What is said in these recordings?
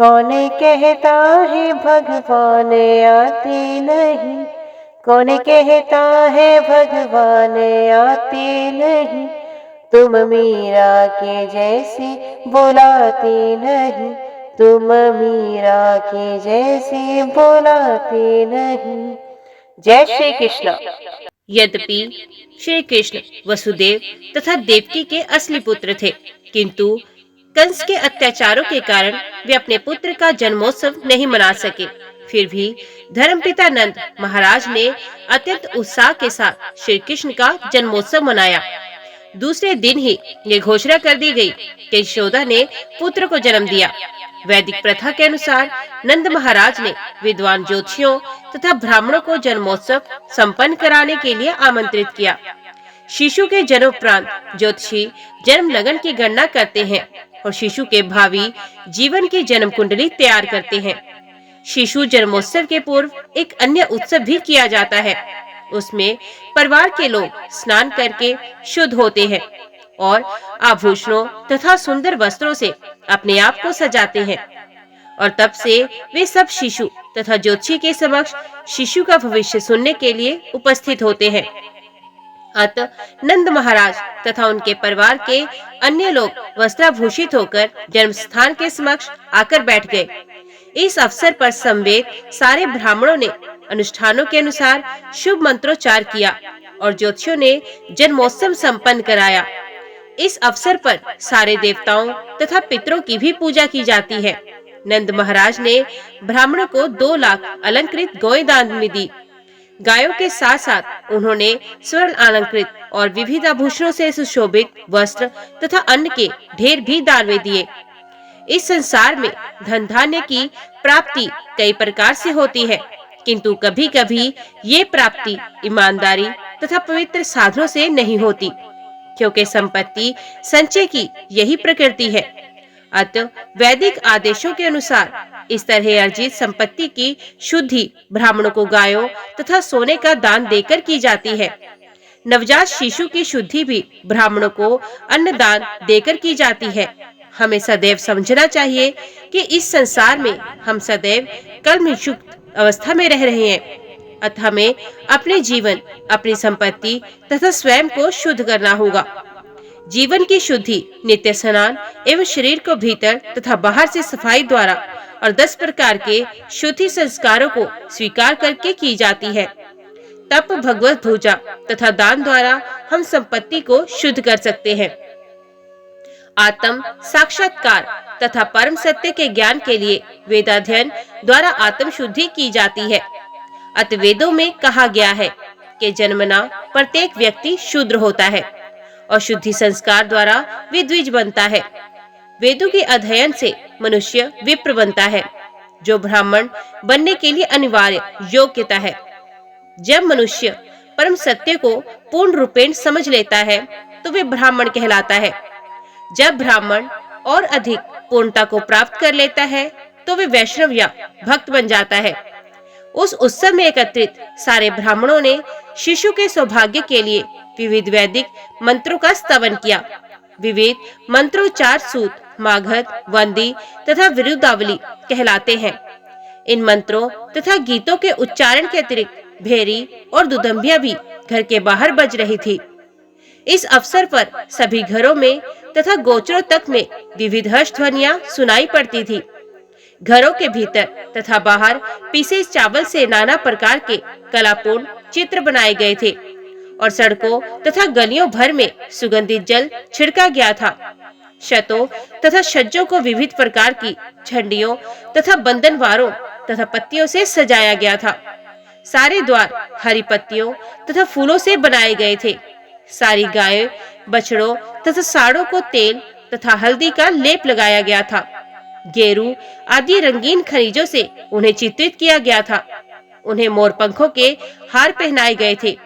कौन कहता है भगवान आते नहीं। कौन कहता है भगवान आते नहीं। तुम मीरा के जैसे बुलाते नहीं। तुम मीरा के जैसे बुलाते नहीं। जय श्री कृष्ण। यद्यपि श्री कृष्ण वसुदेव तथा देवकी के असली पुत्र थे, किंतु कंस के अत्याचारों के कारण वे अपने पुत्र का जन्मोत्सव नहीं मना सके। फिर भी धर्मपिता नंद महाराज ने अत्यंत उत्साह के साथ श्री कृष्ण का जन्मोत्सव मनाया। दूसरे दिन ही ये घोषणा कर दी गई कि यशोदा ने पुत्र को जन्म दिया। वैदिक प्रथा के अनुसार नंद महाराज ने विद्वान ज्योतिषियों तथा ब्राह्मणों को जन्मोत्सव संपन्न कराने के लिए आमंत्रित किया। शिशु के जन्मोपरांत ज्योतिषी जन्म लगन की गणना करते हैं और शिशु के भावी जीवन की जन्म कुंडली तैयार करते हैं। शिशु जन्मोत्सव के पूर्व एक अन्य उत्सव भी किया जाता है। उसमें परिवार के लोग स्नान करके शुद्ध होते हैं और आभूषणों तथा सुंदर वस्त्रों से अपने आप को सजाते हैं, और तब से वे सब शिशु तथा ज्योतिषी के समक्ष शिशु का भविष्य सुनने के लिए उपस्थित होते हैं। अतः नंद महाराज तथा उनके परिवार के अन्य लोग वस्त्राभूषित होकर जन्म स्थान के समक्ष आकर बैठ गए। इस अवसर पर समवेत सारे ब्राह्मणों ने अनुष्ठानों के अनुसार शुभ मंत्रोच्चार किया और ज्योतिषियों ने जन्मोत्सव संपन्न कराया। इस अवसर पर सारे देवताओं तथा पितरों की भी पूजा की जाती है। नंद महाराज ने ब्राह्मणों को 2 लाख अलंकृत गौएं दान में दी। गायों के साथ साथ उन्होंने स्वर्ण अलंकृत और विविध आभूषणों से सुशोभित वस्त्र तथा अन्न के ढेर भी दान में दिए। इस संसार में धन धान्य की प्राप्ति कई प्रकार से होती है, किंतु कभी कभी ये प्राप्ति ईमानदारी तथा पवित्र साधनों से नहीं होती, क्योंकि संपत्ति संचय की यही प्रकृति है। अतः वैदिक आदेशों के अनुसार इस तरह अर्जित संपत्ति की शुद्धि ब्राह्मणों को गायों तथा सोने का दान देकर की जाती है। नवजात शिशु की शुद्धि भी ब्राह्मणों को अन्न दान देकर की जाती है। हमें सदैव समझना चाहिए कि इस संसार में हम सदैव कलमयुक्त अवस्था में रह रहे हैं। अतः हमें अपने जीवन, अपनी संपत्ति तथा स्वयं को शुद्ध करना होगा। जीवन की शुद्धि नित्य स्नान एवं शरीर को भीतर तथा बाहर से सफाई द्वारा और 10 प्रकार के शुद्धि संस्कारों को स्वीकार करके की जाती है। तप, भगवत पूजा तथा दान द्वारा हम संपत्ति को शुद्ध कर सकते हैं। आत्म साक्षात्कार तथा परम सत्य के ज्ञान के लिए वेदाध्ययन द्वारा आत्म शुद्धि की जाती है। अतः वेदों में कहा गया है कि जन्मना प्रत्येक व्यक्ति शूद्र होता है और शुद्धि संस्कार द्वारा वे द्विज बनता है। वेदों के अध्ययन से मनुष्य विप्र बनता है, जो ब्राह्मण बनने के लिए अनिवार्य योग्यता है। जब मनुष्य परम सत्य को पूर्ण रूपेण समझ लेता है तो वे ब्राह्मण कहलाता है। जब ब्राह्मण और अधिक पूर्णता को प्राप्त कर लेता है तो वे वैष्णव या भक्त बन जाता है। उस उत्सव में एकत्रित सारे ब्राह्मणों ने शिशु के सौभाग्य के लिए विविध वैदिक मंत्रों का स्तवन किया। विविध मंत्रोच्चार सूत, मागध, वंदी तथा विरुदावली कहलाते हैं। इन मंत्रों तथा गीतों के उच्चारण के अतिरिक्त भेरी और दुदंबिया भी घर के बाहर बज रही थी। इस अवसर पर सभी घरों में तथा गोचरों तक में विविध हर्ष ध्वनियां सुनाई पड़ती थी। घरों के भीतर तथा बाहर पीसे चावल से नाना प्रकार के कलापूर्ण चित्र बनाए गए थे और सड़कों तथा गलियों भर में सुगंधित जल छिड़का गया था। छतों तथा छज्जों को विविध प्रकार की झंडियों तथा बंधनवारों तथा पत्तियों से सजाया गया था। सारे द्वार हरी पत्तियों तथा फूलों से बनाए गए थे। सारी गायें, बछड़ों तथा साड़ों को तेल तथा हल्दी का लेप लगाया गया था। गेरू आदि रंगीन खनिजों से उन्हें चित्रित किया गया था। उन्हें मोरपंखों के हार पहनाए गए थे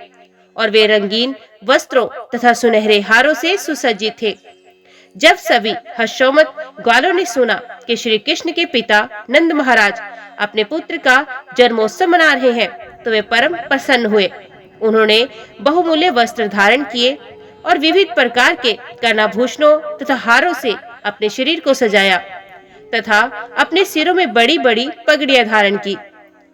और वे रंगीन वस्त्रों तथा सुनहरे हारों से सुसज्जित थे। जब सभी हर्षोन्मत्त ग्वालों ने सुना कि श्री कृष्ण के पिता नंद महाराज अपने पुत्र का जन्मोत्सव मना रहे हैं तो वे परम प्रसन्न हुए। उन्होंने बहुमूल्य वस्त्र धारण किए और विविध प्रकार के कर्णाभूषणों तथा हारों से अपने शरीर को सजाया तथा अपने सिरों में बड़ी बड़ी पगड़ियां धारण की।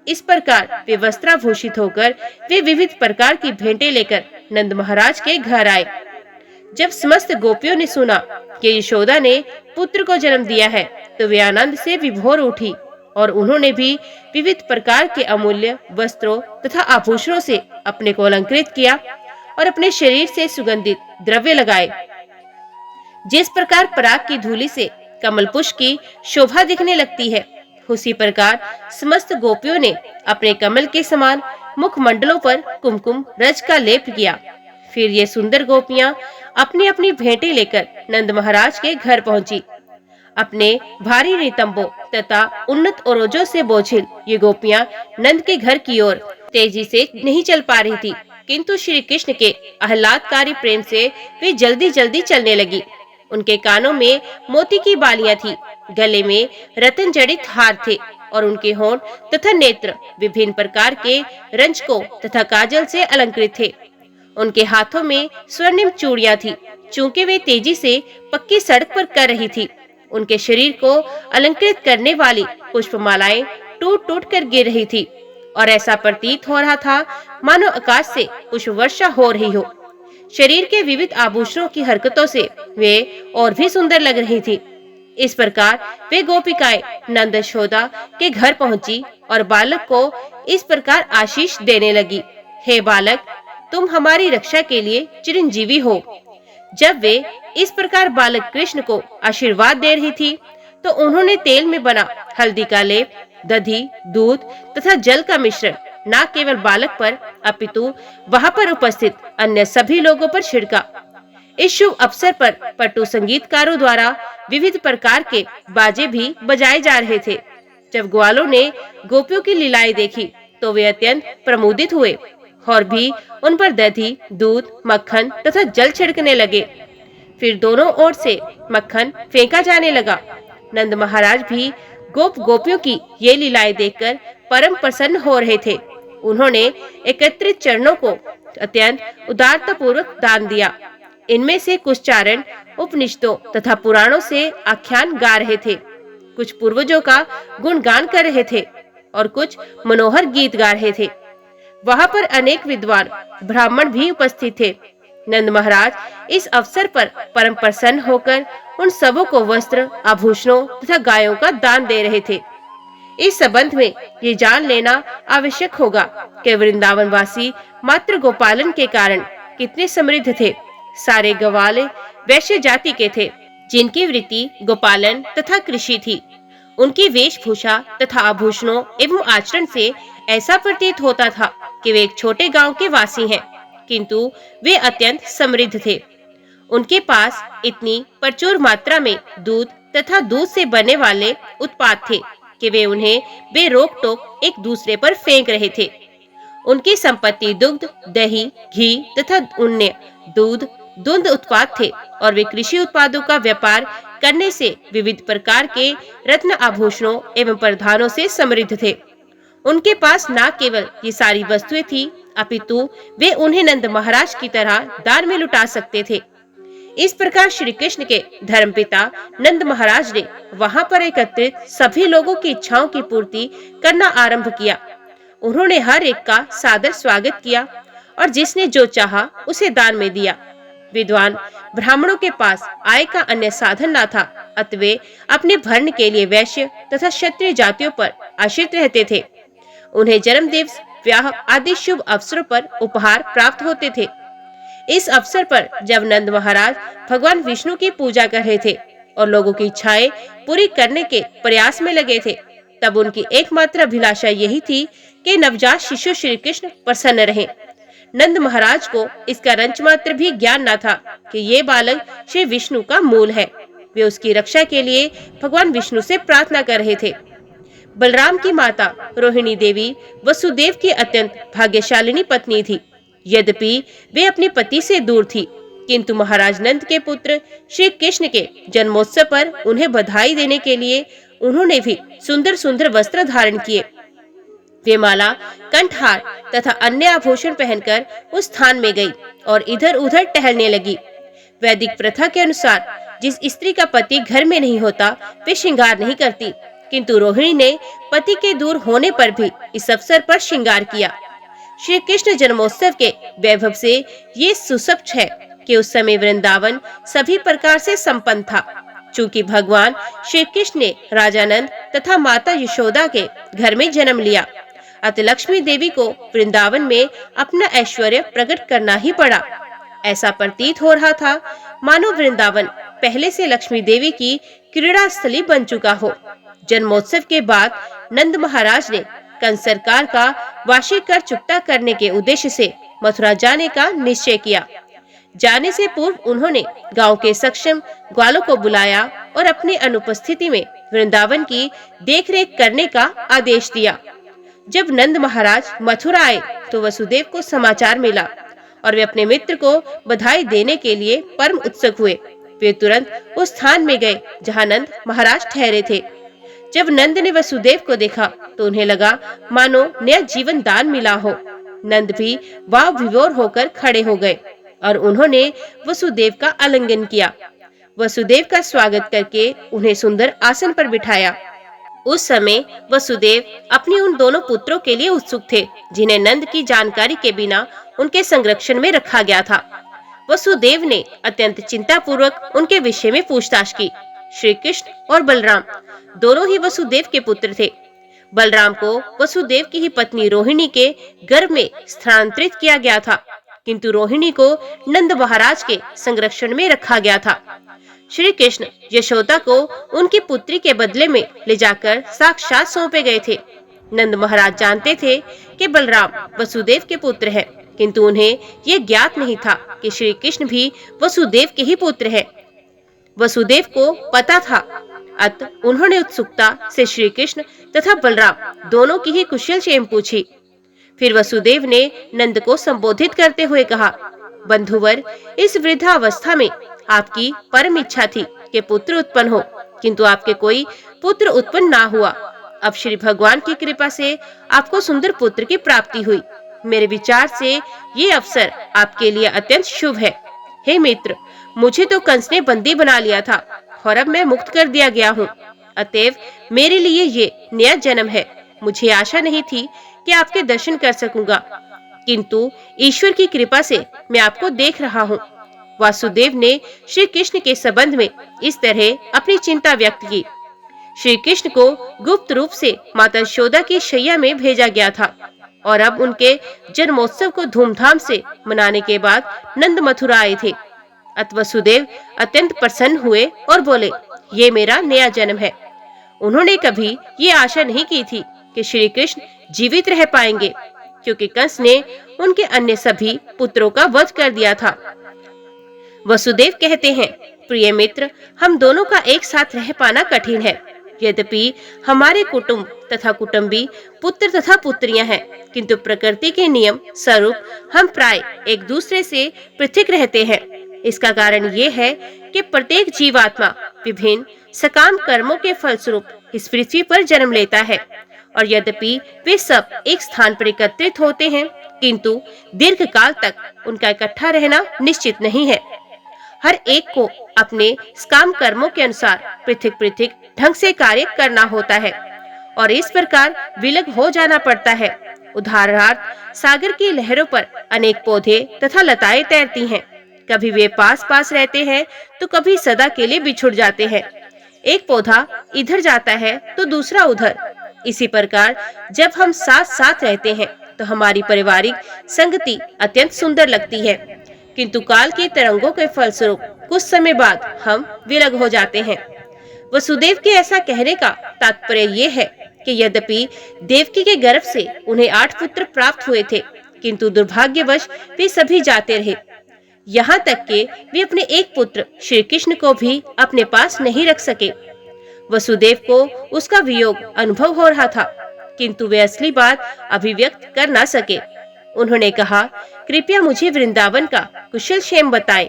इस प्रकार वे वस्त्राभूषित होकर वे विविध प्रकार की भेंटें लेकर नंद महाराज के घर आए। जब समस्त गोपियों ने सुना कि यशोदा ने पुत्र को जन्म दिया है, तो वे आनंद से विभोर उठी और उन्होंने भी विविध प्रकार के अमूल्य वस्त्रों तथा आभूषणों से अपने को अलंकृत किया और अपने शरीर से सुगंधित द्रव्य लगाए। जिस प्रकार पराग की धूलि से कमल पुष्प की शोभा दिखने लगती है, उसी प्रकार समस्त गोपियों ने अपने कमल के समान मुखमंडलों पर कुमकुम रज का लेप किया। फिर ये सुंदर गोपियां अपनी अपनी भेंटें लेकर नंद महाराज के घर पहुंची। अपने भारी नितंबों तथा उन्नत ओरोजों से बोझिल ये गोपियां नंद के घर की ओर तेजी से नहीं चल पा रही थी, किंतु श्री कृष्ण के आह्लादकारी प्रेम से वे जल्दी जल्दी चलने लगी। उनके कानों में मोती की बालियां थी, गले में रतन जड़ित हार थे और उनके होंठ तथा नेत्र विभिन्न प्रकार के रंजकों तथा काजल से अलंकृत थे। उनके हाथों में स्वर्णिम चूड़ियां थी, चूंकि वे तेजी से पक्की सड़क पर कर रही थी। उनके शरीर को अलंकृत करने वाली पुष्पमालाएं टूट टूट कर गिर रही थी और ऐसा प्रतीत हो रहा था मानो आकाश से पुष्प वर्षा हो रही हो। शरीर के विविध आभूषणों की हरकतों से वे और भी सुंदर लग रही थी। इस प्रकार वे गोपिकाएं नंद यशोदा के घर पहुंची और बालक को इस प्रकार आशीष देने लगी, हे बालक, तुम हमारी रक्षा के लिए चिरंजीवी हो। जब वे इस प्रकार बालक कृष्ण को आशीर्वाद दे रही थी, तो उन्होंने तेल में बना हल्दी का लेप, दधी, दूध तथा जल का मिश्रण न केवल बालक पर अपितु वहां पर उपस्थित अन्य सभी लोगों पर छिड़का। इस शुभ अवसर पर पटु संगीतकारों द्वारा विविध प्रकार के बाजे भी बजाए जा रहे थे। जब ग्वालों ने गोपियों की लीलाएं देखी, तो वे अत्यंत प्रमुदित हुए और भी उन पर दधी, दूध, मक्खन तथा जल छिड़कने लगे। फिर दोनों ओर से मक्खन फेंका जाने लगा। नंद महाराज भी गोपियों की ये लीलाएं देखकर परम प्रसन्न हो रहे थे। उन्होंने एकत्रित चरणों को अत्यंत उदारता पूर्वक दान दिया। इनमें से कुछ चारण उपनिषदों तथा पुराणों से आख्यान गा रहे थे, कुछ पूर्वजों का गुणगान कर रहे थे और कुछ मनोहर गीत गा रहे थे। वहां पर अनेक विद्वान ब्राह्मण भी उपस्थित थे। नंद महाराज इस अवसर पर परम प्रसन्न होकर उन सबों को वस्त्र, आभूषणों तथा गायों का दान दे रहे थे। इस संबंध में ये जान लेना आवश्यक होगा कि वृंदावन वासी मात्र गोपालन के कारण कितने समृद्ध थे। सारे गवाले वैश्य जाति के थे, जिनकी वृत्ति गोपालन तथा कृषि थी। उनकी वेशभूषा तथा आभूषणों एवं आचरण से ऐसा प्रतीत होता था कि वे एक छोटे गांव के वासी हैं, किंतु वे अत्यंत समृद्ध थे। उनके पास इतनी प्रचुर मात्रा में दूध तथा दूध से बने वाले उत्पाद थे कि वे उन्हें बेरोक टोक एक दूसरे पर फेंक रहे थे। उनकी संपत्ति दुग्ध, दही, घी तथा अन्य दुग्ध उत्पाद थे और वे कृषि उत्पादों का व्यापार करने से विविध प्रकार के रत्न आभूषणों एवं परिधानों से समृद्ध थे। उनके पास न केवल ये सारी वस्तुएं थी, अपितु वे उन्हें नंद महाराज की तरह दान में लुटा सकते थे। इस प्रकार श्री कृष्ण के धर्मपिता नंद महाराज ने वहां पर एकत्रित सभी लोगों की इच्छाओं की पूर्ति करना आरंभ किया। उन्होंने हर एक का सादर स्वागत किया और जिसने जो चाहा उसे दान में दिया। विद्वान ब्राह्मणों के पास आय का अन्य साधन न था, अतः वे अपने भरण के लिए वैश्य तथा क्षत्रिय जातियों पर आश्रित रहते थे। उन्हें जन्म दिवस, ब्याह आदि शुभ अवसरों पर उपहार प्राप्त होते थे। इस अवसर पर जब नंद महाराज भगवान विष्णु की पूजा कर रहे थे और लोगों की इच्छाएं पूरी करने के प्रयास में लगे थे, तब उनकी एकमात्र अभिलाषा यही थी कि नवजात शिशु श्री कृष्ण प्रसन्न रहें। नंद महाराज को इसका रंच मात्र भी ज्ञान न था कि ये बालक श्री विष्णु का मूल है। वे उसकी रक्षा के लिए भगवान विष्णु से प्रार्थना कर रहे थे। बलराम की माता रोहिणी देवी वसुदेव की अत्यंत भाग्यशालिनी पत्नी थी। यद्यपि वे अपने पति से दूर थी, किंतु महाराज नंद के पुत्र श्री कृष्ण के जन्मोत्सव पर उन्हें बधाई देने के लिए उन्होंने भी सुंदर सुंदर वस्त्र धारण किए। वे माला, कंठहार तथा अन्य आभूषण पहनकर उस स्थान में गई और इधर उधर टहलने लगी। वैदिक प्रथा के अनुसार जिस स्त्री का पति घर में नहीं होता वे श्रृंगार नहीं करती, किंतु रोहिणी ने पति के दूर होने पर भी इस अवसर पर श्रृंगार किया। श्री कृष्ण जन्मोत्सव के वैभव से ये सुस्पष्ट है कि उस समय वृंदावन सभी प्रकार से संपन्न था। चूंकि भगवान श्री कृष्ण ने राजा नंद तथा माता यशोदा के घर में जन्म लिया, अतः लक्ष्मी देवी को वृंदावन में अपना ऐश्वर्य प्रकट करना ही पड़ा। ऐसा प्रतीत हो रहा था मानो वृंदावन पहले से लक्ष्मी देवी की क्रीड़ा स्थली बन चुका हो। जन्मोत्सव के बाद नंद महाराज ने कंस सरकार का वार्षिक कर चुकता करने के उद्देश्य से मथुरा जाने का निश्चय किया। जाने से पूर्व उन्होंने गांव के सक्षम ग्वालों को बुलाया और अपनी अनुपस्थिति में वृंदावन की देखरेख करने का आदेश दिया। जब नंद महाराज मथुरा आए तो वसुदेव को समाचार मिला और वे अपने मित्र को बधाई देने के लिए परम उत्सुक हुए। वे तुरंत उस स्थान में गए जहां नंद महाराज ठहरे थे। जब नंद ने वसुदेव को देखा तो उन्हें लगा मानो नया जीवन दान मिला हो। नंद भी वाव विभोर होकर खड़े हो गए और उन्होंने वसुदेव का आलिंगन किया। वसुदेव का स्वागत करके उन्हें सुंदर आसन पर बिठाया। उस समय वसुदेव अपने उन दोनों पुत्रों के लिए उत्सुक थे जिन्हें नंद की जानकारी के बिना उनके संरक्षण में रखा गया था। वसुदेव ने अत्यंत चिंतापूर्वक उनके विषय में पूछताछ की। श्री कृष्ण और बलराम दोनों ही वसुदेव के पुत्र थे। बलराम को वसुदेव की ही पत्नी रोहिणी के गर्भ में स्थानांतरित किया गया था, किंतु रोहिणी को नंद महाराज के संरक्षण में रखा गया था। श्री कृष्ण यशोदा को उनकी पुत्री के बदले में ले जाकर साक्षात सौंपे गए थे। नंद महाराज जानते थे कि बलराम वसुदेव के पुत्र हैं, किंतु उन्हें यह ज्ञात नहीं था कि श्री कृष्ण भी वसुदेव के ही पुत्र हैं। वसुदेव को पता था, अतः उन्होंने उत्सुकता से श्री कृष्ण तथा बलराम दोनों की ही कुशल क्षेम पूछी। फिर वसुदेव ने नंद को संबोधित करते हुए कहा, बंधुवर, इस वृद्धावस्था में आपकी परम इच्छा थी कि पुत्र उत्पन्न हो, किंतु आपके कोई पुत्र उत्पन्न ना हुआ। अब श्री भगवान की कृपा से आपको सुंदर पुत्र की प्राप्ति हुई। मेरे विचार से ये अवसर आपके लिए अत्यंत शुभ है। हे मित्र, मुझे तो कंस ने बंदी बना लिया था और अब मैं मुक्त कर दिया गया हूँ। अतएव मेरे लिए ये नया जन्म है। मुझे आशा नहीं थी कि आपके दर्शन कर सकूंगा, किंतु ईश्वर की कृपा से मैं आपको देख रहा हूँ। वासुदेव ने श्री कृष्ण के संबंध में इस तरह अपनी चिंता व्यक्त की। श्री कृष्ण को गुप्त रूप से माता यशोदा की शैया में भेजा गया था और अब उनके जन्मोत्सव को धूमधाम से मनाने के बाद नंद मथुरा आए थे। अतः वसुदेव अत्यंत प्रसन्न हुए और बोले, ये मेरा नया जन्म है। उन्होंने कभी ये आशा नहीं की थी कि श्री कृष्ण जीवित रह पाएंगे, क्योंकि कंस ने उनके अन्य सभी पुत्रों का वध कर दिया था। वसुदेव कहते हैं, प्रिय मित्र, हम दोनों का एक साथ रह पाना कठिन है। यद्यपि हमारे कुटुंब तथा कुटुंबी पुत्र तथा पुत्रियां हैं, किंतु प्रकृति के नियम स्वरूप हम प्राय एक दूसरे से पृथक रहते हैं। इसका कारण ये है कि प्रत्येक जीवात्मा विभिन्न सकाम कर्मों के फलस्वरूप इस पृथ्वी पर जन्म लेता है, और यद्यपि वे सब एक स्थान पर एकत्रित होते हैं, किंतु दीर्घ काल तक उनका इकट्ठा रहना निश्चित नहीं है। हर एक को अपने काम कर्मों के अनुसार पृथक पृथक ढंग से कार्य करना होता है और इस प्रकार विलग हो जाना पड़ता है। उदाहरणार्थ, सागर की लहरों पर अनेक पौधे तथा लताएं तैरती हैं। कभी वे पास पास रहते हैं तो कभी सदा के लिए बिछुड़ जाते हैं। एक पौधा इधर जाता है तो दूसरा उधर। इसी प्रकार जब हम साथ साथ रहते हैं तो हमारी पारिवारिक संगति अत्यंत सुंदर लगती है, किंतु काल की तरंगों के फलस्वरूप कुछ समय बाद हम विलग हो जाते हैं। वसुदेव के ऐसा कहने का तात्पर्य ये है कि यद्यपि देवकी के गर्भ से उन्हें 8 पुत्र प्राप्त हुए थे, किंतु दुर्भाग्यवश वे सभी जाते रहे। यहाँ तक कि वे अपने एक पुत्र श्री कृष्ण को भी अपने पास नहीं रख सके। वसुदेव को उसका वियोग अनुभव हो रहा था, किंतु वे असली बात अभिव्यक्त कर ना सके। उन्होंने कहा, कृपया मुझे वृंदावन का कुशल क्षेम बताएं।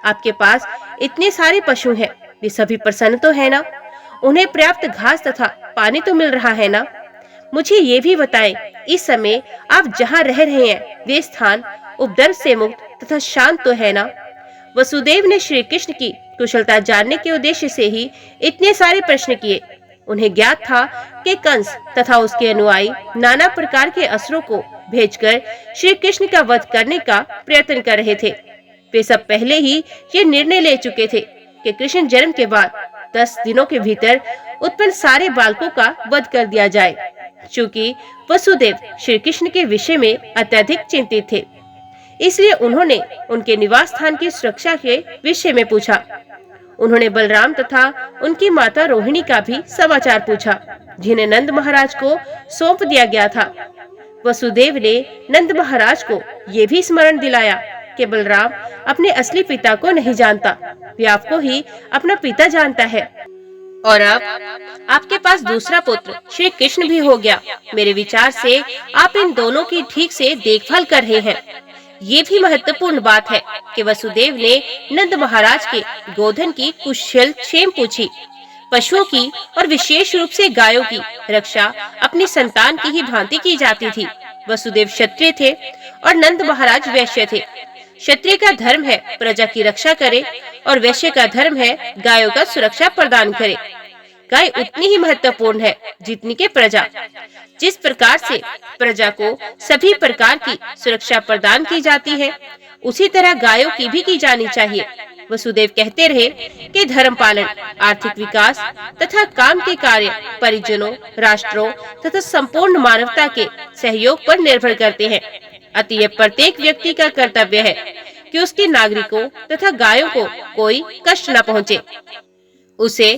आपके पास इतने सारे पशु हैं, वे सभी प्रसन्न तो है ना? उन्हें पर्याप्त घास तथा पानी तो मिल रहा है ना? मुझे ये भी बताएं, इस समय आप जहाँ रह रहे हैं वे स्थान उपद्रव से मुक्त तथा शांत तो है ना? वसुदेव ने श्री कृष्ण की कुशलता जानने के उद्देश्य से ही इतने सारे प्रश्न किए। उन्हें ज्ञात था कि कंस तथा उसके अनुयायी नाना प्रकार के असुरों को भेजकर श्री कृष्ण का वध करने का प्रयत्न कर रहे थे। वे सब पहले ही ये निर्णय ले चुके थे कि कृष्ण जन्म के बाद 10 दिनों के भीतर उत्पन्न सारे बालकों का वध कर दिया जाए। चूंकि वसुदेव श्री कृष्ण के विषय में अत्यधिक चिंतित थे, इसलिए उन्होंने उनके निवास स्थान की सुरक्षा के विषय में पूछा। उन्होंने बलराम तथा उनकी माता रोहिणी का भी समाचार पूछा, जिन्हें नंद महाराज को सौंप दिया गया था। वसुदेव ने नंद महाराज को ये भी स्मरण दिलाया कि बलराम अपने असली पिता को नहीं जानता, वे आपको ही अपना पिता जानता है। और अब आपके पास दूसरा पुत्र श्री कृष्ण भी हो गया। मेरे विचार से आप इन दोनों की ठीक से देखभाल कर रहे हैं। ये भी महत्वपूर्ण बात है कि वसुदेव ने नंद महाराज के गोधन की कुशल क्षेम पूछी। पशुओं की और विशेष रूप से गायों की रक्षा अपनी संतान की ही भांति की जाती थी। वसुदेव क्षत्रिय थे और नंद महाराज वैश्य थे। क्षत्रिय का धर्म है प्रजा की रक्षा करे और वैश्य का धर्म है गायों का सुरक्षा प्रदान करे। गाय उतनी ही महत्वपूर्ण है जितनी के प्रजा। जिस प्रकार से प्रजा को सभी प्रकार की सुरक्षा प्रदान की जाती है, उसी तरह गायों की भी की जानी चाहिए। वसुदेव कहते रहे कि धर्म पालन, आर्थिक विकास तथा काम के कार्य परिजनों, राष्ट्रों तथा संपूर्ण मानवता के सहयोग पर निर्भर करते हैं। अतः प्रत्येक व्यक्ति का कर्तव्य है कि उसके नागरिकों तथा गायों को कोई कष्ट न पहुंचे। उसे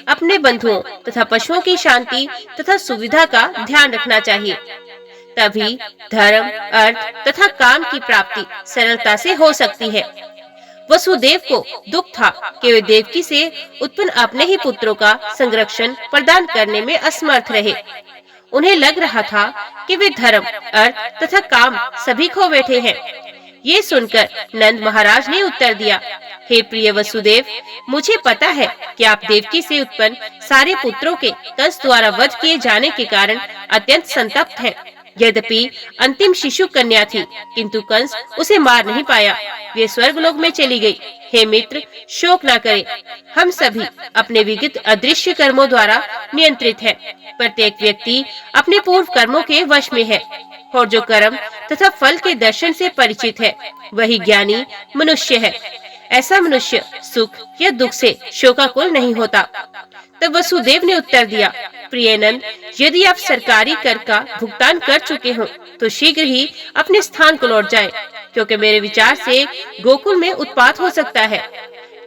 अपने बंधुओं तथा पशुओं की शांति तथा सुविधा का ध्यान रखना चाहिए। तभी धर्म, अर्थ तथा काम की प्राप्ति सरलता से हो सकती है। वसुदेव को दुख था कि वे देवकी से उत्पन्न अपने ही पुत्रों का संरक्षण प्रदान करने में असमर्थ रहे। उन्हें लग रहा था कि वे धर्म, अर्थ तथा काम सभी खो बैठे हैं। ये सुनकर नंद महाराज ने उत्तर दिया, हे प्रिय वसुदेव, मुझे पता है कि आप देवकी से उत्पन्न सारे पुत्रों के कंस द्वारा वध किए जाने के कारण अत्यंत संतप्त हैं। यद्यपि अंतिम शिशु कन्या थी, किंतु कंस उसे मार नहीं पाया, वे स्वर्गलोक में चली गई। हे मित्र, शोक न करें, हम सभी अपने विगत अदृश्य कर्मों द्वारा नियंत्रित हैं। प्रत्येक व्यक्ति अपने पूर्व कर्मों के वश में है और जो कर्म तथा फल के दर्शन से परिचित है, वही ज्ञानी मनुष्य है। ऐसा मनुष्य सुख या दुख से शोकाकुल नहीं होता। तब वसुदेव ने उत्तर दिया, प्रिय नंद, यदि आप सरकारी कर का भुगतान कर चुके हो तो शीघ्र ही अपने स्थान को लौट जाएं, क्योंकि मेरे विचार से गोकुल में उत्पात हो सकता है।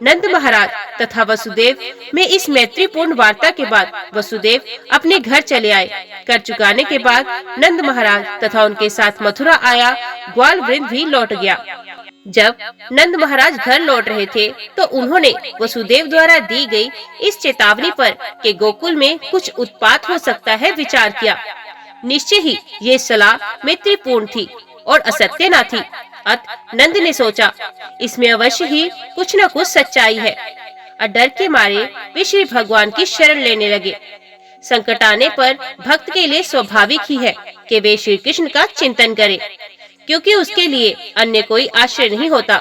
नंद महाराज तथा वसुदेव में इस मैत्रीपूर्ण वार्ता के बाद वसुदेव अपने घर चले आए। कर चुकाने के बाद नंद महाराज तथा उनके साथ मथुरा आया ग्वाल वृंद भी लौट गया। जब नंद महाराज घर लौट रहे थे तो उन्होंने वसुदेव द्वारा दी गई इस चेतावनी पर कि गोकुल में कुछ उत्पात हो सकता है विचार किया। निश्चय ही ये सलाह मैत्रीपूर्ण थी और असत्य न थी। अतः नंद ने सोचा, इसमें अवश्य ही कुछ न कुछ सच्चाई है, और डर के मारे वे श्री भगवान की शरण लेने लगे। संकट आने पर भक्त के लिए स्वाभाविक ही है कि वे श्री कृष्ण का चिंतन करें, क्योंकि उसके लिए अन्य कोई आश्रय नहीं होता।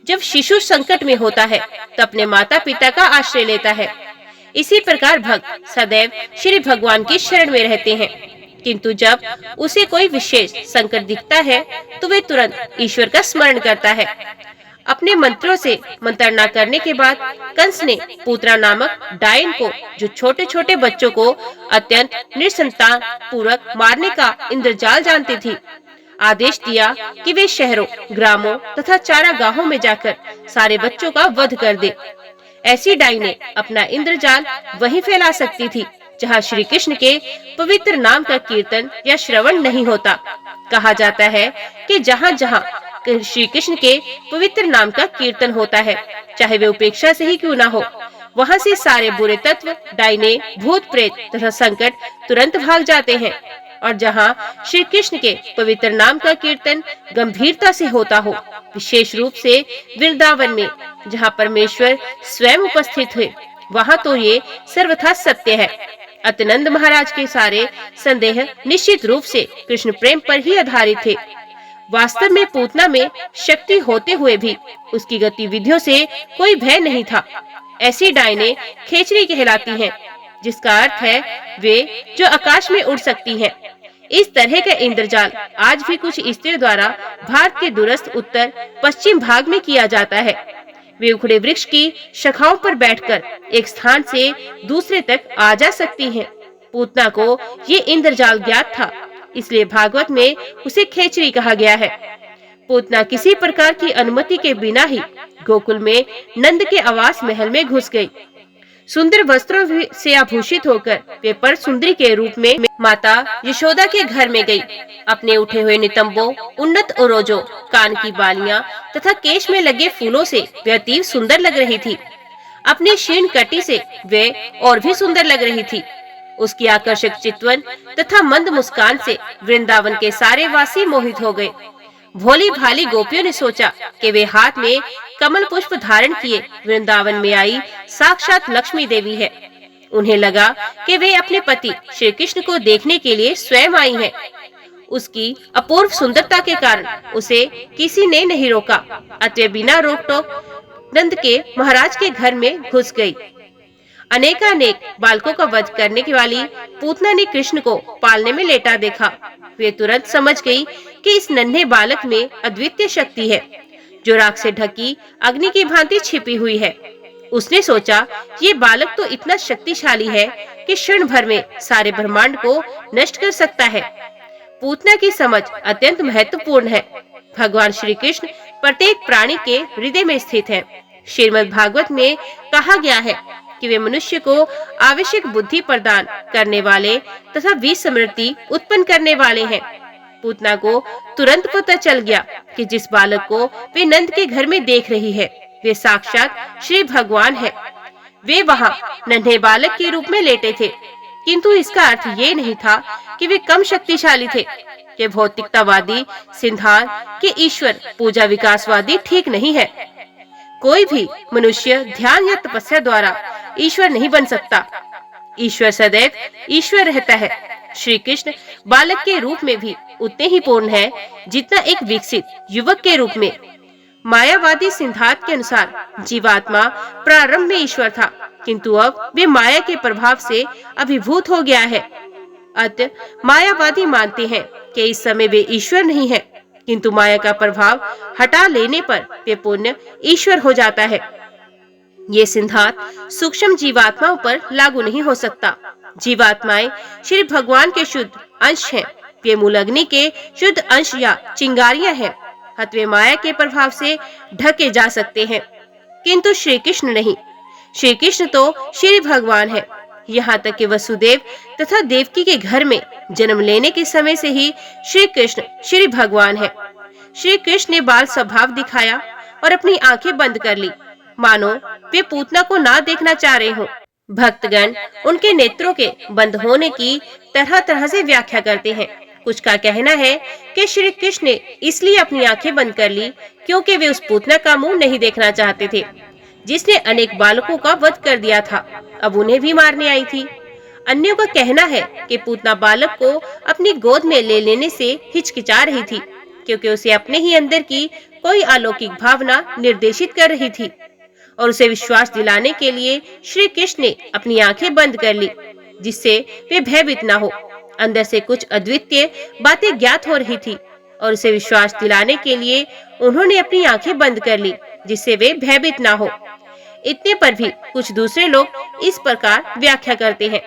जब शिशु संकट में होता है तो अपने माता पिता का आश्रय लेता है। इसी प्रकार भक्त सदैव श्री भगवान की शरण में रहते हैं, किंतु जब उसे कोई विशेष संकट दिखता है तो वे तुरंत ईश्वर का स्मरण करता है। अपने मंत्रों से मंत्रणा करने के बाद कंस ने पूतना नामक डायन को, जो छोटे छोटे बच्चों को अत्यंत निसंतान पूर्वक मारने का इंद्रजाल जानती थी, आदेश दिया कि वे शहरों, ग्रामों तथा चारागाहों में जाकर सारे बच्चों का वध कर दे। ऐसी डाइनें अपना इंद्रजाल वहीं फैला सकती थी जहाँ श्री कृष्ण के पवित्र नाम का कीर्तन या श्रवण नहीं होता। कहा जाता है कि जहाँ जहाँ श्री कृष्ण के पवित्र नाम का कीर्तन होता है, चाहे वे उपेक्षा से ही क्यों ना हो, वहाँ से सारे बुरे तत्व, डाइने, भूत प्रेत तथा संकट तुरंत भाग जाते हैं। और जहाँ श्री कृष्ण के पवित्र नाम का कीर्तन गंभीरता से होता हो, विशेष रूप से वृंदावन में जहाँ परमेश्वर स्वयं उपस्थित हुए, वहाँ तो ये सर्वथा सत्य है। अतनंद महाराज के सारे संदेह निश्चित रूप से कृष्ण प्रेम पर ही आधारित थे। वास्तव में पूतना में शक्ति होते हुए भी उसकी गतिविधियों से कोई भय नहीं था। ऐसी डायने खेचरी कहलाती हैं, जिसका अर्थ है वे जो आकाश में उड़ सकती हैं। इस तरह का इंद्रजाल आज भी कुछ स्त्रियों द्वारा भारत के दूरस्थ उत्तर पश्चिम भाग में किया जाता है। वे उखड़े वृक्ष की शाखाओं पर बैठकर एक स्थान से दूसरे तक आ जा सकती हैं। पूतना को ये इंद्रजाल ज्ञात था, इसलिए भागवत में उसे खेचरी कहा गया है। पूतना किसी प्रकार की अनुमति के बिना ही गोकुल में नंद के आवास महल में घुस गई। सुंदर वस्त्रों से आभूषित होकर वे पर सुंदरी के रूप में माता यशोदा के घर में गई। अपने उठे हुए नितंबों, उन्नत ओरोजों, कान की बालियां तथा केश में लगे फूलों से वे अतीव सुंदर लग रही थी। अपनी क्षीण कटी से वे और भी सुंदर लग रही थी। उसकी आकर्षक चितवन तथा मंद मुस्कान से वृंदावन के सारे वासी मोहित हो गए। भोली भाली गोपियों ने सोचा कि वे हाथ में कमल पुष्प धारण किए वृंदावन में आई साक्षात लक्ष्मी देवी है। उन्हें लगा कि वे अपने पति श्री कृष्ण को देखने के लिए स्वयं आई हैं। उसकी अपूर्व सुंदरता के कारण उसे किसी ने नहीं रोका, अतः बिना रोक टोक नंद के महाराज के घर में घुस गई। अनेकानेक बालकों का वध करने वाली पूतना ने कृष्ण को पालने में लेटा देखा। वे तुरंत समझ गई कि इस नन्हे बालक में अद्वितीय शक्ति है, जो राख से ढकी अग्नि की भांति छिपी हुई है। उसने सोचा, ये बालक तो इतना शक्तिशाली है कि क्षण भर में सारे ब्रह्मांड को नष्ट कर सकता है। पूतना की समझ अत्यंत महत्वपूर्ण है। भगवान श्री कृष्ण प्रत्येक प्राणी के हृदय में स्थित है। श्रीमद् भागवत में कहा गया है कि वे मनुष्य को आवश्यक बुद्धि प्रदान करने वाले तथा विस्मृति उत्पन्न करने वाले हैं। पूतना को तुरंत पता चल गया कि जिस बालक को वे नंद के घर में देख रही है, वे साक्षात श्री भगवान है। वे वहाँ नन्हे बालक के रूप में लेटे थे, किंतु इसका अर्थ ये नहीं था कि वे कम शक्तिशाली थे। कि भौतिकतावादी सिद्धांत के ईश्वर पूजा विकासवादी ठीक नहीं है। कोई भी मनुष्य ध्यान या तपस्या द्वारा ईश्वर नहीं बन सकता। ईश्वर सदैव ईश्वर रहता है। श्री कृष्ण बालक के रूप में भी उतने ही पूर्ण है जितना एक विकसित युवक के रूप में। मायावादी सिद्धांत के अनुसार जीवात्मा प्रारंभ में ईश्वर था, किंतु अब वे माया के प्रभाव से अभिभूत हो गया है। अतः मायावादी मानते हैं कि इस समय वे ईश्वर नहीं है, किंतु माया का प्रभाव हटा लेने पर वे पुण्य ईश्वर हो जाता है। ये सिद्धांत सूक्ष्म जीवात्माओं पर लागू नहीं हो सकता। जीवात्माएं श्री भगवान के शुद्ध अंश हैं। वे मूल अग्नि के शुद्ध अंश या चिंगारियां हैं। अतः वे माया के प्रभाव से ढके जा सकते हैं, किंतु श्री कृष्ण नहीं। श्री कृष्ण तो श्री भगवान है। यहाँ तक कि वसुदेव तथा देवकी के घर में जन्म लेने के समय से ही श्री कृष्ण श्री भगवान है। श्री कृष्ण ने बाल स्वभाव दिखाया और अपनी आंखें बंद कर ली, मानो वे पूतना को ना देखना चाह रहे हों। भक्तगण उनके नेत्रों के बंद होने की तरह तरह से व्याख्या करते हैं। कुछ का कहना है कि श्री कृष्ण ने इसलिए अपनी आंखें बंद कर ली क्योंकि वे उस पूतना का मुंह नहीं देखना चाहते थे, जिसने अनेक बालकों का वध कर दिया था। अब उन्हें भी मारने आई थी। अन्यों का कहना है कि पूतना बालक को अपनी गोद में ले लेने से हिचकिचा रही थी, क्योंकि उसे अपने ही अंदर की कोई अलौकिक भावना निर्देशित कर रही थी, और उसे विश्वास दिलाने के लिए श्री कृष्ण ने अपनी आंखें बंद कर ली, जिससे वे भयभीत न हो। अंदर से कुछ अद्वितीय बातें ज्ञात हो रही थी, और उसे विश्वास दिलाने के लिए उन्होंने अपनी आंखें बंद कर ली, जिससे वे भयभीत न हो। इतने पर भी कुछ दूसरे लोग इस प्रकार व्याख्या करते हैं,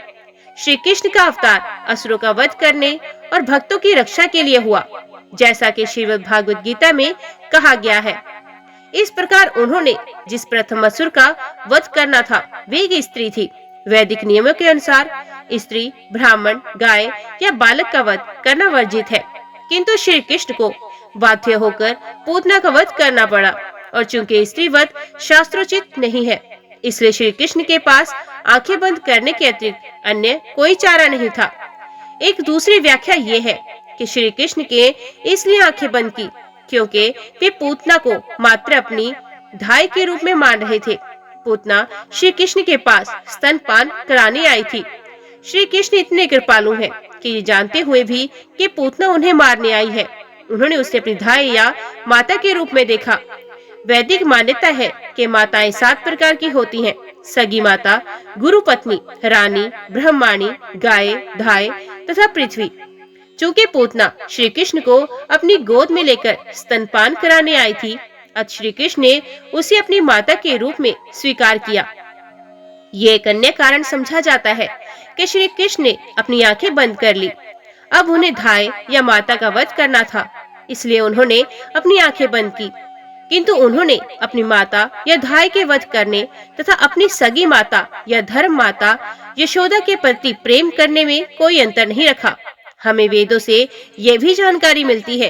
श्री कृष्ण का अवतार असुरों का वध करने और भक्तों की रक्षा के लिए हुआ, जैसा कि श्रीमद् भागवत गीता में कहा गया है। इस प्रकार उन्होंने जिस प्रथम असुर का वध करना था, वे एक स्त्री थी। वैदिक नियमों के अनुसार स्त्री, ब्राह्मण, गाय या बालक का वध करना वर्जित है, किंतु श्री कृष्ण को बाध्य होकर पूतना का वध करना पड़ा, और चूंकि स्त्री वध शास्त्रोचित नहीं है, इसलिए श्री कृष्ण के पास आंखें बंद करने के अतिरिक्त अन्य कोई चारा नहीं था। एक दूसरी व्याख्या ये है कि श्री कृष्ण के इसलिए आंखें बंद की क्योंकि वे पूतना को मात्र अपनी धाई के रूप में मान रहे थे। पूतना श्री कृष्ण के पास स्तनपान कराने आई थी। श्री कृष्ण इतने कृपालु हैं कि ये जानते हुए भी कि पूतना उन्हें मारने आई है, उन्होंने उसे अपनी धाई या माता के रूप में देखा। वैदिक मान्यता है कि माताएं 7 प्रकार की होती हैं: सगी माता, गुरु पत्नी, रानी, ब्रह्माणी, गाय, धाय तथा पृथ्वी। चूंकि पूतना श्री कृष्ण को अपनी गोद में लेकर स्तनपान कराने आई थी, अतः श्री कृष्ण ने उसे अपनी माता के रूप में स्वीकार किया। ये एक अन्य कारण समझा जाता है कि श्री कृष्ण ने अपनी आंखें बंद कर ली। अब उन्हें धाय या माता का वध करना था, इसलिए उन्होंने अपनी आंखें बंद की। किंतु उन्होंने अपनी माता या धाय के वध करने तथा अपनी सगी माता या धर्म माता यशोदा के प्रति प्रेम करने में कोई अंतर नहीं रखा। हमें वेदों से यह भी जानकारी मिलती है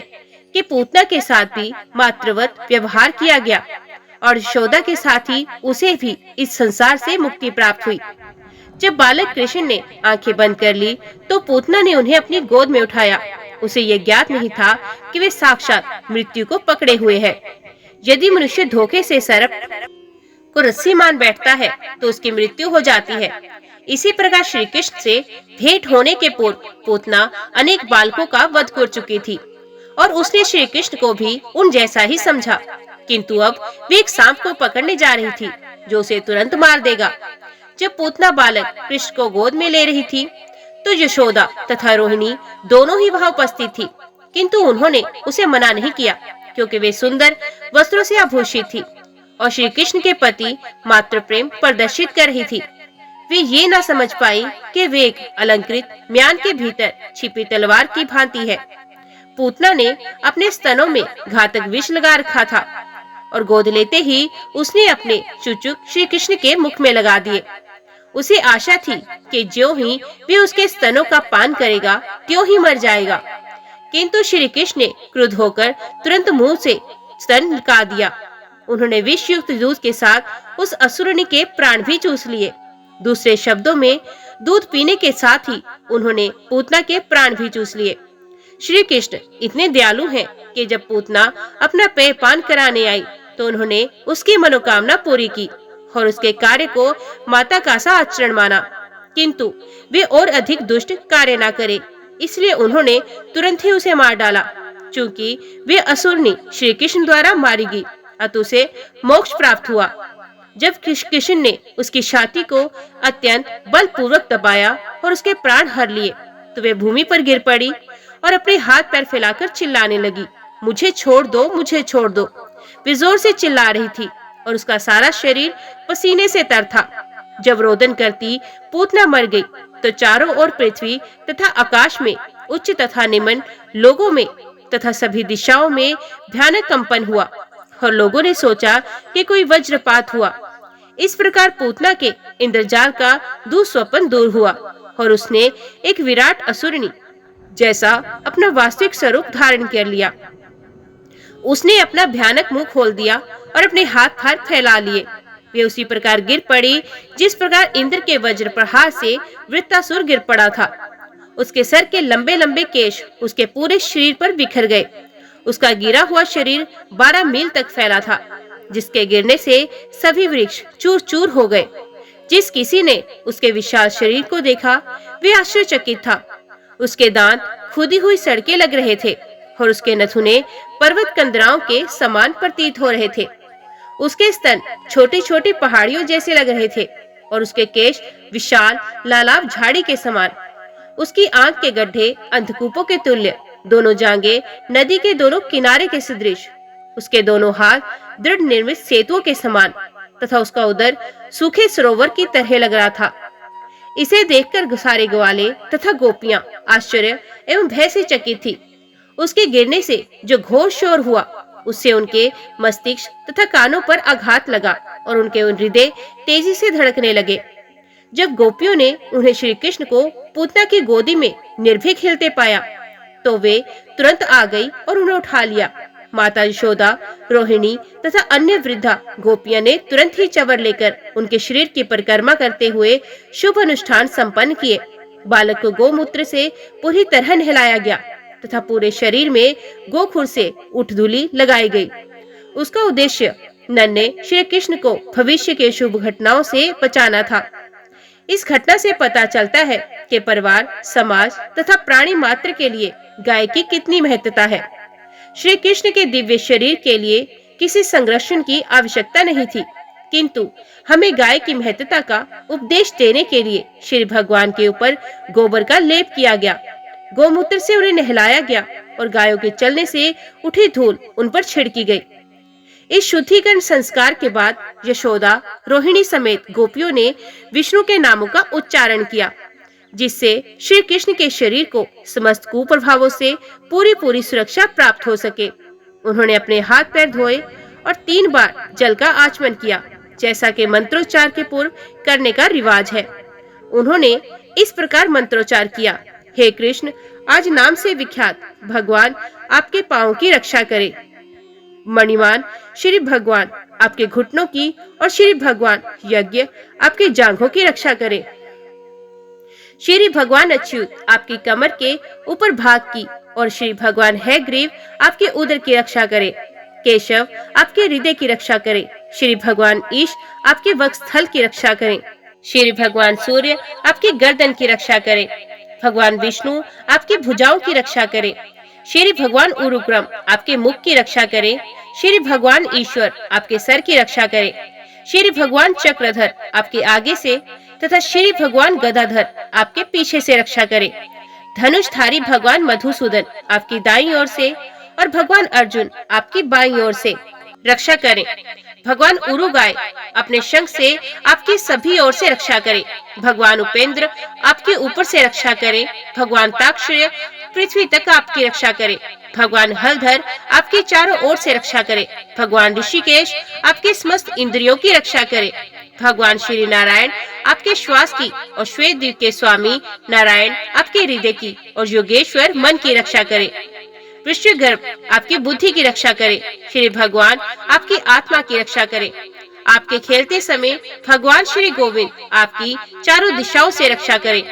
कि पूतना के साथ भी मातृवत व्यवहार किया गया और यशोदा के साथ ही उसे भी इस संसार से मुक्ति प्राप्त हुई। जब बालक कृष्ण ने आंखें बंद कर ली तो पूतना ने उन्हें अपनी गोद में उठाया। उसे यह ज्ञात नहीं था कि वे साक्षात मृत्यु को पकड़े हुए हैं। यदि मनुष्य धोखे से सर्प को रस्सी मान बैठता है तो उसकी मृत्यु हो जाती है। इसी प्रकार श्री कृष्ण से भेंट होने के पूर्व पूतना अनेक बालकों का वध कर चुकी थी और उसने श्री कृष्ण को भी उन जैसा ही समझा। किंतु अब वे एक सांप को पकड़ने जा रही थी जो उसे तुरंत मार देगा। जब पूतना बालक कृष्ण को गोद में ले रही थी तो यशोदा तथा रोहिणी दोनों ही वहां उपस्थित थी, किंतु उन्होंने उसे मना नहीं किया क्योंकि वे सुंदर वस्त्रों से आभूषित थी और श्री कृष्ण के प्रति मातृ प्रेम प्रदर्शित कर रही थी। वे ये ना समझ पाई कि वे एक अलंकृत म्यान के भीतर छिपी तलवार की भांति है। पूतना ने अपने स्तनों में घातक विष लगा रखा था और गोद लेते ही उसने अपने चुचुक श्री कृष्ण के मुख में लगा दिए। उसे आशा थी कि ज्यों ही वे उसके स्तनों का पान करेगा त्यों ही मर जाएगा, किंतु श्री कृष्ण ने क्रुद्ध होकर तुरंत मुंह से स्तन निकाल दिया। उन्होंने विष युक्त दूध के साथ उस असुरनी के प्राण भी चूस लिए। दूसरे शब्दों में दूध पीने के साथ ही उन्होंने पूतना के प्राण भी चूस लिए। श्री कृष्ण इतने दयालु हैं कि जब पूतना अपना पेय पान कराने आई तो उन्होंने उसकी मनोकामना पूरी की और उसके कार्य को माता का सा आचरण माना, किंतु वे और अधिक दुष्ट कार्य न करे, इसलिए उन्होंने तुरंत ही उसे मार डाला। चूंकि वे असुरनी श्री कृष्ण द्वारा मारी गई, अतः उसे मोक्ष प्राप्त हुआ। जब कृष्ण ने उसकी छाती को अत्यंत बलपूर्वक दबाया और उसके प्राण हर लिए तो वे भूमि पर गिर पड़ी और अपने हाथ पैर फैलाकर चिल्लाने लगी, मुझे छोड़ दो, मुझे छोड़ दो। वे जोर से चिल्ला रही थी और उसका सारा शरीर पसीने से तर था। जब रोदन करती पूतना मर गई तो चारों ओर पृथ्वी तथा आकाश में उच्च तथा निम्न लोगों में तथा सभी दिशाओं में भयानक कंपन हुआ और लोगों ने सोचा कि कोई वज्रपात हुआ। इस प्रकार पूतना के इंद्रजाल का दुस्वप्न दूर हुआ और उसने एक विराट असुरनी जैसा अपना वास्तविक स्वरूप धारण कर लिया। उसने अपना भयानक मुंह खोल दिया और अपने हाथ पैर फैला लिए। वे उसी प्रकार गिर पड़ी जिस प्रकार इंद्र के वज्र प्रहार से वृत्तासुर गिर पड़ा था। उसके सर के लंबे लंबे केश उसके पूरे शरीर पर बिखर गए। उसका गिरा हुआ शरीर 12 मील तक फैला था, जिसके गिरने से सभी वृक्ष चूर चूर हो गए। जिस किसी ने उसके विशाल शरीर को देखा वे आश्चर्यचकित था। उसके दांत खुदी हुई सड़कें लग रहे थे और उसके नथुने पर्वत कंदराओं के समान प्रतीत हो रहे थे। उसके स्तन छोटी छोटी पहाड़ियों जैसे लग रहे थे और उसके केश विशाल लालाब झाड़ी के समान। उसकी आंख के गड्ढे अंधकूपों के तुल्य, दोनों जांघें नदी के दोनों किनारे के सदृश, उसके दोनों हाथ दृढ़ निर्मित सेतुओं के समान तथा उसका उदर सूखे सरोवर की तरह लग रहा था। इसे देखकर सारे ग्वाले तथा गोपियां आश्चर्य एवं भय से चकित थी। उसके गिरने से जो घोर शोर हुआ उससे उनके मस्तिष्क तथा कानों पर आघात लगा और उनके हृदय तेजी से धड़कने लगे। जब गोपियों ने उन्हें श्री कृष्ण को पूतना की गोदी में निर्भीक हिलते पाया तो वे तुरंत आ गई और उन्हें उठा लिया। माता यशोदा, रोहिणी तथा अन्य वृद्धा गोपियां ने तुरंत ही चवर लेकर उनके शरीर की परिक्रमा करते हुए शुभ अनुष्ठान संपन्न किए। बालक को गोमूत्र से पूरी तरह नहलाया गया तथा पूरे शरीर में गोखुर से उठधूली लगाई गई। उसका उद्देश्य नन्हे श्री कृष्ण को भविष्य के शुभ घटनाओं से बचाना था। इस घटना से पता चलता है कि परिवार, समाज तथा प्राणी मात्र के लिए गाय की कितनी महत्वता है। श्री कृष्ण के दिव्य शरीर के लिए किसी संरक्षण की आवश्यकता नहीं थी, किंतु हमें गाय की महत्ता का उपदेश देने के लिए श्री भगवान के ऊपर गोबर का लेप किया गया। गोमूत्र से उन्हें नहलाया गया और गायों के चलने से उठी धूल उन पर छिड़की गई। इस शुद्धिकरण संस्कार के बाद यशोदा, रोहिणी समेत गोपियों ने विष्णु के नामों का उच्चारण किया, जिससे श्री कृष्ण के शरीर को समस्त कुप्रभावों से पूरी सुरक्षा प्राप्त हो सके। उन्होंने अपने हाथ पैर धोए और 3 बार जल का आचमन किया, जैसा कि मंत्रोच्चार के पूर्व करने का रिवाज है। उन्होंने इस प्रकार मंत्रोच्चार किया, हे कृष्ण, आज नाम से विख्यात भगवान आपके पांवों की रक्षा करे। मणिमान श्री भगवान आपके घुटनों की और श्री भगवान यज्ञ आपके जांघों की रक्षा करे। श्री भगवान अच्युत आपकी कमर के ऊपर भाग की और श्री भगवान हयग्रीव आपके उदर की रक्षा करे। केशव आपके हृदय की रक्षा करे। श्री भगवान ईश आपके वक्षस्थल की रक्षा करें। श्री भगवान सूर्य आपकी गर्दन की रक्षा करे। भगवान विष्णु आपकी भुजाओं की रक्षा करे। श्री भगवान उरुक्रम आपके मुख की रक्षा करे। श्री भगवान ईश्वर आपके सर की रक्षा करे। श्री भगवान चक्रधर आपके आगे से तथा श्री भगवान गदाधर आपके पीछे से रक्षा करे। धनुषधारी भगवान मधुसूदन आपकी दाईं ओर से और भगवान अर्जुन आपकी बाईं ओर से रक्षा करें। भगवान उरुगाय अपने शंख से आपकी सभी ओर से रक्षा करें। भगवान उपेंद्र आपके ऊपर से रक्षा करें। भगवान ताक्षर्य पृथ्वी तक आपकी रक्षा करें। भगवान हलधर आपके चारों ओर से रक्षा करें। भगवान ऋषिकेश आपके समस्त इंद्रियों की रक्षा करें। भगवान श्री नारायण आपके श्वास की और श्वेत द्वीप के स्वामी नारायण आपके हृदय की और योगेश्वर मन की रक्षा करें। वृश्चिकगर्भ आपकी बुद्धि की रक्षा करे। श्री भगवान आपकी आत्मा की रक्षा करे। आपके खेलते समय भगवान श्री गोविंद आपकी चारों दिशाओं से रक्षा करे।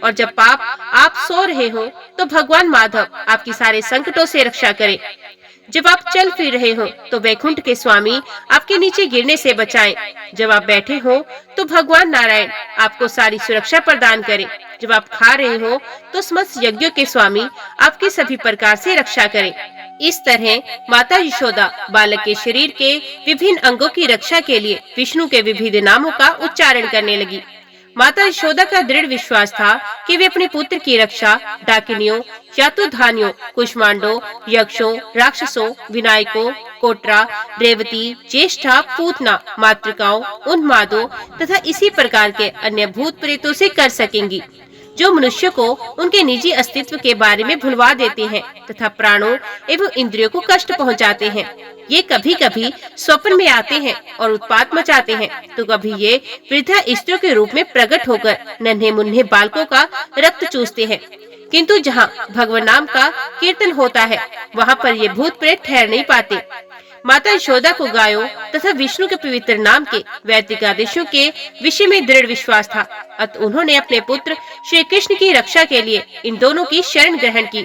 और जब आप सो रहे हो तो भगवान माधव आपकी सारे संकटों से रक्षा करे। जब आप चल फिर रहे हो तो वैकुंठ के स्वामी आपके नीचे गिरने से बचाएं। जब आप बैठे हो तो भगवान नारायण आपको सारी सुरक्षा प्रदान करें। जब आप खा रहे हो तो समस्त यज्ञों के स्वामी आपकी सभी प्रकार से रक्षा करें। इस तरह माता यशोदा बालक के शरीर के विभिन्न अंगों की रक्षा के लिए विष्णु के विविध नामों का उच्चारण करने लगी। माता यशोदा का दृढ़ विश्वास था कि वे अपने पुत्र की रक्षा डाकिनियों, चातुर्धानियों, कुष्मांडों, यक्षों, राक्षसों, विनायकों, कोटरा, रेवती, ज्येष्ठा, पूतना, मातृकाओं, उन्मादों तथा इसी प्रकार के अन्य भूत प्रेतों से कर सकेंगी, जो मनुष्य को उनके निजी अस्तित्व के बारे में भुलवा देते हैं तथा प्राणों एवं इंद्रियों को कष्ट पहुंचाते हैं। ये कभी कभी स्वप्न में आते हैं और उत्पात मचाते हैं, तो कभी ये वृद्धा स्त्रियों के रूप में प्रकट होकर नन्हे मुन्ने बालकों का रक्त चूसते हैं। किंतु जहाँ भगवान नाम का कीर्तन होता है, वहाँ पर ये भूत प्रेत ठहर नहीं पाते। माता यशोदा को गायों तथा विष्णु के पवित्र नाम के वैदिक आदेशों के विषय में दृढ़ विश्वास था। अतः उन्होंने अपने पुत्र श्री कृष्ण की रक्षा के लिए इन दोनों की शरण ग्रहण की।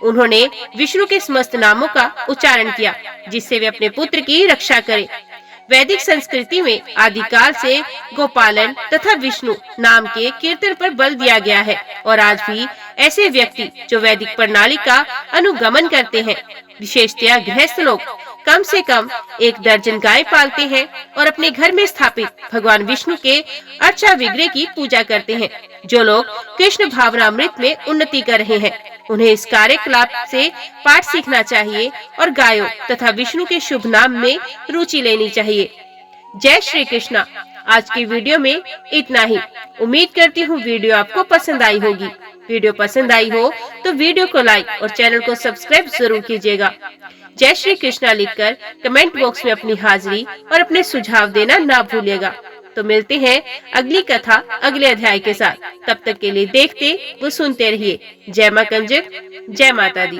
उन्होंने विष्णु के समस्त नामों का उच्चारण किया, जिससे वे अपने पुत्र की रक्षा करें। वैदिक संस्कृति में आदिकाल से गोपालन तथा विष्णु नाम के कीर्तन पर बल दिया गया है और आज भी ऐसे व्यक्ति जो वैदिक प्रणाली का अनुगमन करते हैं, विशेषतया गृहस्थ लोग, कम से कम 1 दर्जन गाय पालते हैं और अपने घर में स्थापित भगवान विष्णु के अर्चा विग्रह की पूजा करते हैं। जो लोग कृष्ण भावनामृत में उन्नति कर रहे हैं, उन्हें इस कार्यकलाप से पाठ सीखना चाहिए और गायों तथा विष्णु के शुभ नाम में रुचि लेनी चाहिए। जय श्री कृष्णा। आज की वीडियो में इतना ही। उम्मीद करती हूँ वीडियो आपको पसंद आई होगी। वीडियो पसंद आई हो तो वीडियो को लाइक और चैनल को सब्सक्राइब जरूर कीजिएगा। जय श्री कृष्णा लिखकर कमेंट बॉक्स में अपनी हाजिरी और अपने सुझाव देना ना भूलिएगा। तो मिलते हैं अगली कथा अगले अध्याय के साथ। तब तक के लिए देखते व सुनते रहिए। जय मां कंजक, जय माता दी।